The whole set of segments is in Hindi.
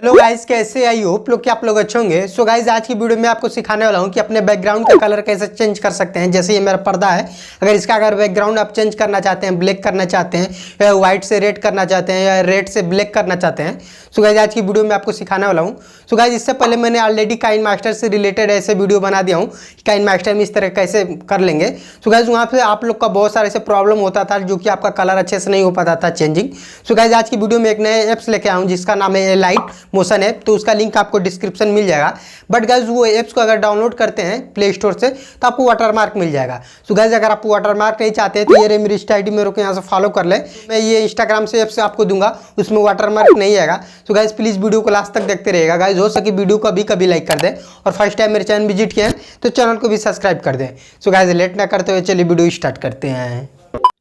हेलो गाइस, कैसे आई होप लोग कि आप लोग अच्छे होंगे। सो गाइस, आज की वीडियो में आपको सिखाने वाला हूं कि अपने बैकग्राउंड का कलर कैसे चेंज कर सकते हैं। जैसे ये मेरा पर्दा है, अगर इसका बैकग्राउंड आप चेंज करना चाहते हैं, ब्लैक करना चाहते हैं या व्हाइट से रेड करना चाहते हैं या रेड से ब्लैक करना चाहते हैं, सो गाइस आज की वीडियो में आपको सिखाने वाला हूँ। सो गाइस, इससे पहले मैंने ऑलरेडी काइनमास्टर से रिलेटेड ऐसे वीडियो बना दिया हूँ कि काइनमास्टर में इस तरह कैसे कर लेंगे। सो गाइस, वहाँ पे आप लोग का बहुत सारे ऐसे प्रॉब्लम होता था जो कि आपका कलर अच्छे से नहीं हो पाता था चेंजिंग। सो गाइस, आज की वीडियो में एक नए ऐप्स लेके आया हूँ जिसका नाम है लाइट मोशन ऐप। तो उसका लिंक आपको डिस्क्रिप्शन मिल जाएगा। बट गाइस, वो ऐप्स को अगर डाउनलोड करते हैं प्ले स्टोर से तो आपको वाटरमार्क मिल जाएगा। सो गाइस, अगर आप वाटरमार्क नहीं चाहते हैं तो ये मेरी इंस्टा आईडी मेरे को यहाँ से फॉलो कर ले। मैं ये इंस्टाग्राम से ऐप्स आपको दूंगा, उसमें वाटरमार्क नहीं आएगा। सो गाइस, प्लीज वीडियो को लास्ट तक देखते रहिएगा। गाइस, हो सके वीडियो को कभी लाइक कर दें और फर्स्ट टाइम मेरे चैनल विजिट किए हैं तो चैनल को भी सब्सक्राइब कर दें। सो गाइस, लेट ना करते हुए चलिए वीडियो स्टार्ट करते हैं।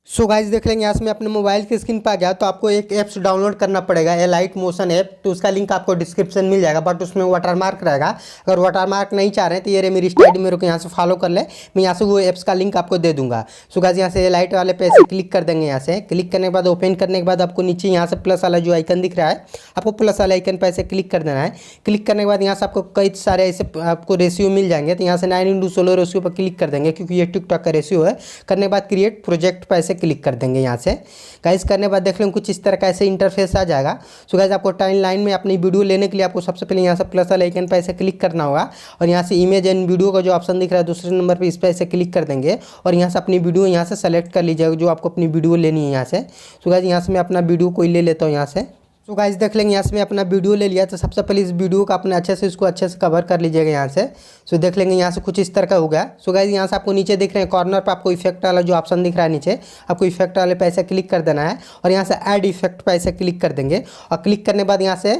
सो गाइस, देख लेंगे यहाँ से मैं अपने मोबाइल की स्क्रीन पर आ गया। तो आपको एक ऐप्स डाउनलोड करना पड़ेगा, ये लाइट मोशन ऐप। तो उसका लिंक आपको डिस्क्रिप्शन मिल जाएगा, बट उसमें वाटरमार्क रहेगा। अगर वाटरमार्क नहीं चाह रहे हैं तो ये मेरी इंस्टा आईडी मेरे को यहाँ से फॉलो कर ले, मैं यहाँ से वो ऐप्स का लिंक आपको दे दूंगा। सो गाइस, यहाँ से लाइट वाले पे ऐसे क्लिक कर देंगे। यहाँ से क्लिक करने के बाद ओपन करने के बाद आपको नीचे यहाँ से प्लस वाला जो आइकन दिख रहा है, आपको प्लस वाले आइकन पर ऐसे क्लिक कर देना है। क्लिक करने के बाद यहाँ से आपको कई सारे ऐसे आपको रेशियो मिल जाएंगे। तो यहाँ से 9:16 रेशियो पर क्लिक कर देंगे क्योंकि ये टिकटॉक का रेशियो है। करने के बाद क्रिएट प्रोजेक्ट पर ऐसे क्लिक कर देंगे। यहाँ से गाइस करने के बाद देख लेंगे कुछ इस तरह का ऐसे इंटरफेस आ जाएगा। सो गाइस, आपको टाइम लाइन में अपनी वीडियो लेने के लिए आपको सबसे पहले यहाँ से प्लस वाले आइकन पर ऐसे क्लिक करना होगा और यहाँ से इमेज एंड वीडियो का जो ऑप्शन दिख रहा है दूसरे नंबर पे, इस पर ऐसे क्लिक कर देंगे और यहाँ से अपनी वीडियो यहाँ से सेलेक्ट कर लीजिएगा जो आपको अपनी वीडियो लेनी है यहाँ से। सो गाइस, यहाँ से मैं अपना वीडियो कोई ले लेता हूँ यहाँ से। तो गाइस, देख लेंगे यहाँ से मैं अपना वीडियो ले लिया। तो सबसे पहले इस वीडियो को अपने अच्छे से इसको अच्छे से कवर कर लीजिएगा यहाँ से। सो देख लेंगे यहाँ से कुछ इस तरह का हो गया। सो गाइस, यहाँ से आपको नीचे दिख रहे हैं कॉर्नर पर आपको इफेक्ट वाला जो ऑप्शन दिख रहा है नीचे, आपको इफेक्ट वाले पे ऐसे क्लिक कर देना है और यहाँ से ऐड इफेक्ट पे ऐसे क्लिक कर देंगे। और क्लिक करने के बाद यहाँ से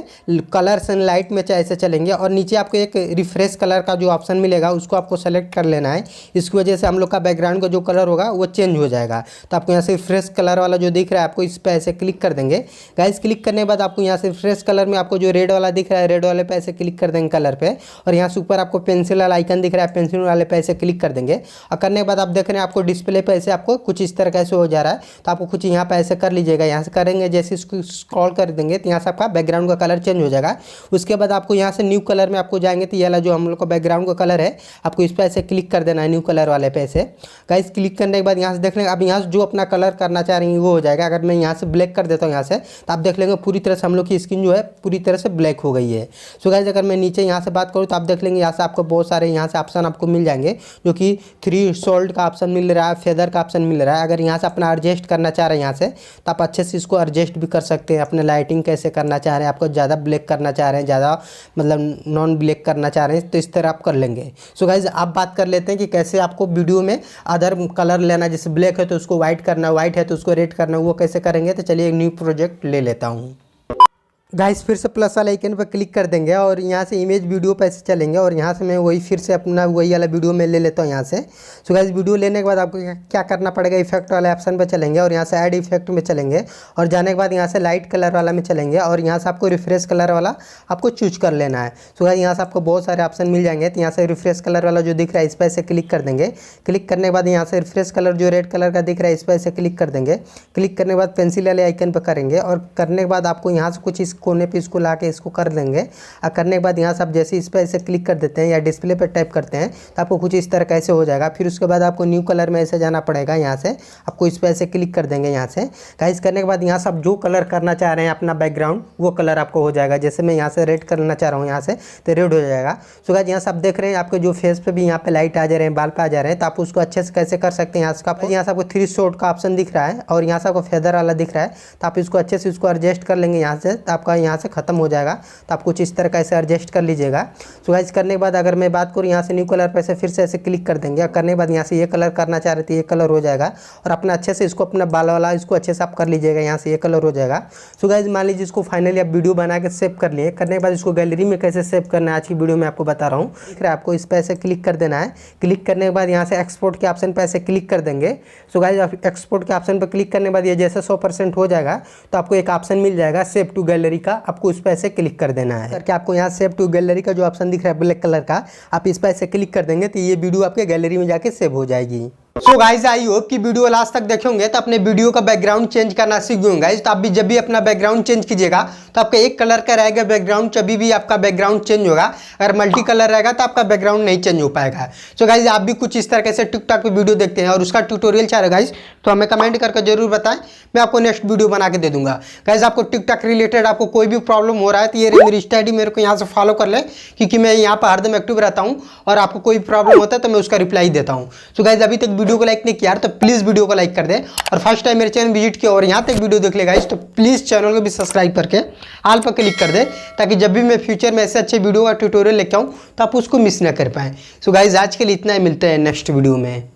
कलर्स एंड लाइट में ऐसे चलेंगे और नीचे आपको एक रिफ्रेश कलर का जो ऑप्शन मिलेगा उसको आपको सेलेक्ट कर लेना है। इसकी वजह से हम लोग का बैकग्राउंड का जो कलर होगा वो चेंज हो जाएगा। तो आपको यहाँ से फ्रेश कलर वाला जो दिख रहा है आपको इस पर ऐसे क्लिक कर देंगे। गाइस, क्लिक करने के बाद आपको यहाँ से फ्रेश कलर में आपको जो रेड वाला दिख रहा है रेड वाले पे ऐसे क्लिक कर देंगे कलर पे और यहाँ से ऊपर आपको पेंसिल वाला आइकन दिख रहा है पेंसिल वाले पे ऐसे क्लिक कर देंगे। और करने के बाद आप देख रहे हैं आपको डिस्प्ले पे ऐसे आपको कुछ इस तरह कैसे हो जा रहा है। तो आपको कुछ यहाँ पे ऐसे कर लीजिएगा। यहाँ से करेंगे जैसे इसको स्क्रॉल कर देंगे तो यहाँ से आपका बैकग्राउंड का कलर चेंज हो जाएगा। उसके बाद आपको यहाँ से न्यू कलर में आपको जाएंगे तो ये वाला जो हम लोग का बैकग्राउंड का कलर है आपको इस पर ऐसे क्लिक कर देना है न्यू कलर वाले पे ऐसे। गाइस, क्लिक करने के बाद यहाँ से देख लेंगे अब यहाँ से जो अपना कलर करना चाह रहे हैं वो हो जाएगा। अगर मैं यहाँ से ब्लैक कर देता हूँ यहाँ से तो आप देख लेंगे पूरी तरह से हम लोग की स्किन जो है पूरी तरह से ब्लैक हो गई है। सो गाइस, अगर मैं नीचे यहाँ से बात करूँ तो आप देख लेंगे यहाँ से आपको बहुत सारे यहाँ से ऑप्शन आपको मिल जाएंगे जो कि 3 शोल्ड का ऑप्शन मिल रहा है, फेदर का ऑप्शन मिल रहा है। अगर यहाँ से अपना एडजस्ट करना चाह रहे हैं यहाँ से तो आप अच्छे से इसको एडजस्ट भी कर सकते हैं। अपने लाइटिंग कैसे करना चाह रहे हैं, आपको ज़्यादा ब्लैक करना चाह रहे हैं, ज़्यादा मतलब नॉन ब्लैक करना चाह रहे हैं तो इस तरह आप कर लेंगे। सो गाइस, आप बात कर लेते हैं कि कैसे आपको वीडियो में अदर कलर लेना, जैसे ब्लैक है तो उसको व्हाइट करना, व्हाइट है तो उसको रेड करना, वो कैसे करेंगे। तो चलिए एक न्यू प्रोजेक्ट ले लेता हूँ। गाइस, फिर से प्लस वाला आइकन पर क्लिक कर देंगे और यहाँ से इमेज वीडियो पे ऐसे चलेंगे और यहाँ से मैं वही फिर से अपना वही वाला वीडियो में ले लेता हूँ यहाँ से। सो गाइस, वीडियो लेने के बाद आपको क्या करना पड़ेगा, इफेक्ट वाले ऑप्शन पे चलेंगे और यहाँ से ऐड इफेक्ट में चलेंगे और जाने के बाद यहाँ से लाइट कलर वाला में चलेंगे और यहाँ से आपको रिफ्रेश कलर वाला आपको चूज कर लेना है। सो गाइस, यहाँ से आपको बहुत सारे ऑप्शन मिल जाएंगे। तो यहाँ से रिफ्रेश कलर वाला जो दिख रहा है इस पर ऐसे क्लिक कर देंगे। क्लिक करने के बाद यहाँ से रिफ्रेश कलर जो रेड कलर का दिख रहा है इस पर ऐसे क्लिक कर देंगे। क्लिक करने के बाद पेंसिल वाले आइकन पर करेंगे और करने के बाद आपको यहाँ से कुछ इस कोने पर इसको ला इसको कर देंगे। और करने के बाद यहाँ से आप जैसे इस पर ऐसे क्लिक कर देते हैं या डिस्प्ले पर टाइप करते हैं तो आपको कुछ इस तरह कैसे हो जाएगा। फिर उसके बाद आपको न्यू कलर में ऐसे जाना पड़ेगा। यहाँ से आपको इस पर ऐसे क्लिक कर देंगे। यहाँ से गाइस, करने के बाद यहाँ से आप जो कलर करना चाह रहे हैं अपना बैकग्राउंड वो कलर आपको हो जाएगा। जैसे मैं यहाँ से रेड करना चाह रहा हूँ यहाँ से तो रेड हो जाएगा। सो गाइस, यहाँ से आप देख रहे हैं आपके जो फेस पे भी यहाँ पे लाइट आ जा रहे हैं, बाल पे आ जा रहे हैं, तो आप उसको अच्छे से कैसे कर सकते हैं। यहाँ से आपको 3 शॉट का ऑप्शन दिख रहा है और यहाँ से आपको फेदर वाला दिख रहा है तो आप इसको अच्छे से इसको एडजस्ट कर लेंगे यहाँ से तो आपका यहाँ से खत्म हो जाएगा। तो आप कुछ इस तरह का ऐसे एडजस्ट कर लीजिएगा। सो गाइस, करने के बाद अगर मैं बात करूँ यहाँ से न्यू कलर पर फिर से ऐसे क्लिक कर देंगे। करने के बाद यहाँ से ये कलर करना चाह रहे थे ये कलर हो जाएगा और अपना अच्छे से इसको अपना बाल वाला इसको अच्छे से आप कर लीजिएगा। यहाँ से ये कलर हो जाएगा। सो गाइस, मान लीजिए इसको फाइनली आप वीडियो बना के सेव कर लिए। करने के बाद इसको गैलरी में कैसे सेव करना है आज की वीडियो में आपको बता रहा हूँ। ठीक है, आपको इस पर ऐसे क्लिक कर देना है। क्लिक करने के बाद यहाँ से एक्सपोर्ट के ऑप्शन पर ऐसे क्लिक कर देंगे। सो गाइस, एक्सपोर्ट के ऑप्शन पर क्लिक करने के बाद ये जैसे 100% हो जाएगा तो आपको एक ऑप्शन मिल जाएगा सेव टू गैलरी का, आपको इस पर ऐसे क्लिक कर देना है। करके आपको यहाँ सेव टू गैलरी का जो ऑप्शन दिख रहा है ब्लैक कलर का, आप इस पर ऐसे क्लिक कर देंगे तो ये वीडियो आपके गैलरी में जाके सेव हो जाएगी। सो गाइज आई होप कि वीडियो लास्ट तक देखेंगे तो अपने वीडियो का बैकग्राउंड चेंज करना सीख गए गाइज। तो आप भी जब भी अपना बैकग्राउंड चेंज कीजिएगा तो आपका एक कलर का रहेगा बैकग्राउंड, जब भी आपका बैकग्राउंड चेंज होगा। अगर मल्टी कलर रहेगा तो आपका बैकग्राउंड नहीं चेंज हो पाएगा। सो गाइज आप भी कुछ इस तरह से टिकटॉक पे वीडियो देखते हैं और उसका ट्यूटोरियल चाह रहे गाइज तो हमें कमेंट करके जरूर बताएं, मैं आपको नेक्स्ट वीडियो बना के दे दूंगा। गाइज आपको टिकटॉक रिलेटेड आपको कोई भी प्रॉब्लम हो रहा है तो ये मेरी स्टडी मेरे को यहाँ से फॉलो कर ले, क्योंकि मैं यहाँ पर हरदम एक्टिव रहता हूँ और आपको कोई प्रॉब्लम होता है तो मैं उसका रिप्लाई देता हूँ। सो गाइज अभी तक वीडियो को लाइक नहीं किया तो प्लीज वीडियो को लाइक कर दे, और फर्स्ट टाइम मेरे चैनल विजिट किया और यहाँ तक वीडियो देख ले गाइस तो प्लीज चैनल को भी सब्सक्राइब करके ऑल पर क्लिक कर दे, ताकि जब भी मैं फ्यूचर में ऐसे अच्छे वीडियो का ट्यूटोरियल लेके आऊँ तो आप उसको मिस ना कर पाएं। सो गाइज आज के लिए इतना ही, मिलते हैं नेक्स्ट वीडियो में।